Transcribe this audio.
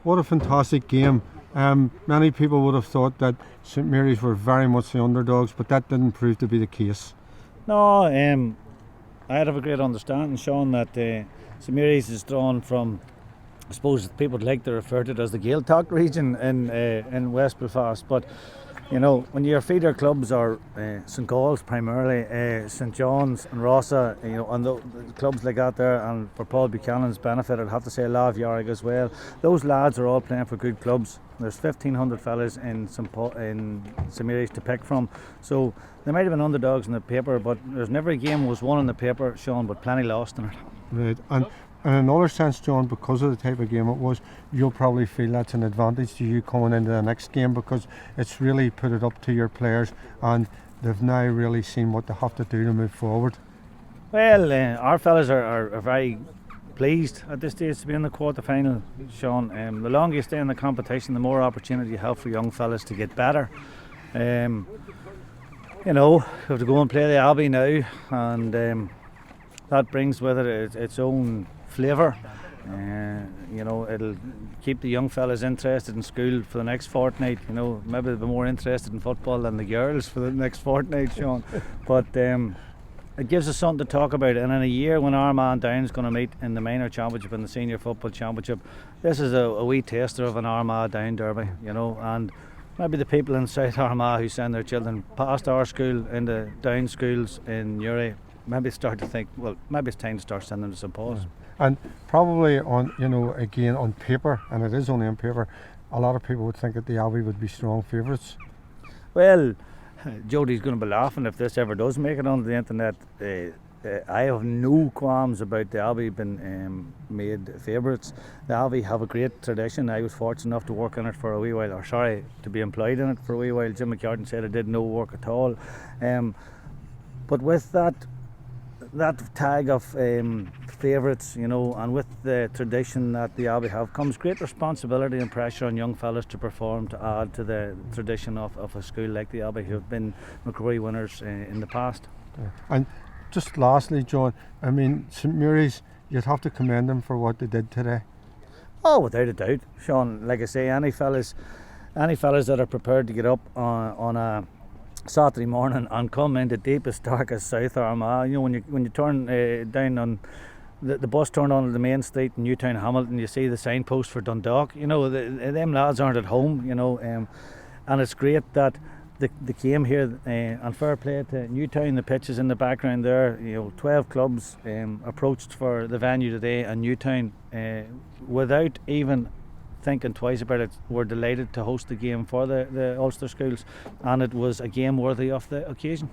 What a fantastic game. Many people would have thought that St Mary's were very much the underdogs, but that didn't prove to be the case. No, I have a great understanding, Sean, that St Mary's is drawn from, I suppose people like to refer to it as the Gaeltacht region in West Belfast, but you know, when your feeder clubs are St Gall's primarily, St John's and Rossa, you know, and the clubs like that there, and for Paul Buchanan's benefit, I'd have to say Lav Yarrig as well. Those lads are all playing for good clubs. There's 1,500 fellas in St Mary's to pick from, so they might have been underdogs in the paper, but there's never a game was won in the paper, Sean, but plenty lost in it. Right, and in another sense, John, because of the type of game it was, you'll probably feel that's an advantage to you coming into the next game, because it's really put it up to your players and they've now really seen what they have to do to move forward. Well, our fellas are very pleased at this stage to be in the quarter final, Sean. The longer you stay in the competition, the more opportunity you have for young fellas to get better. You know, we have to go and play the Abbey now, and that brings with it its own flavour. You know, it'll keep the young fellas interested in school for the next fortnight. You know, maybe they'll be more interested in football than the girls for the next fortnight, Sean. But it gives us something to talk about, and in a year when Armagh and Down's going to meet in the minor championship and the senior football championship, this is a wee taster of an Armagh Down derby, you know. And maybe the people in South Armagh who send their children past our school into Down schools in Newry maybe start to think, well, maybe it's time to start sending them to St Paul's. And probably on, you know, again on paper, and it is only on paper, a lot of people would think that the Abbey would be strong favourites. Well, Jodie's going to be laughing if this ever does make it onto the internet. I have no qualms about the Abbey being made favourites. The Abbey have a great tradition. I was fortunate enough to work in it for a wee while, to be employed in it for a wee while. Jim McCartan said I did no work at all. But with that tag of favourites, you know, and with the tradition that the Abbey have, comes great responsibility and pressure on young fellas to perform, to add to the tradition of a school like the Abbey, who have been MacRory winners in the past. Yeah. And just lastly, John, I mean, St Mary's, you'd have to commend them for what they did today. Oh, without a doubt, Sean. Like I say, any fellas that are prepared to get up on a Saturday morning and come into deepest, darkest South Armagh. You know, when you turn down on the bus turned on the main street in Newtown Hamilton, you see the signpost for Dundalk. You know, them lads aren't at home. You know, and it's great that they came here. And fair play to Newtown. The pitches in the background there. You know, 12 clubs approached for the venue today, and Newtown, without even thinking twice about it, were delighted to host the game for the Ulster schools, and it was a game worthy of the occasion.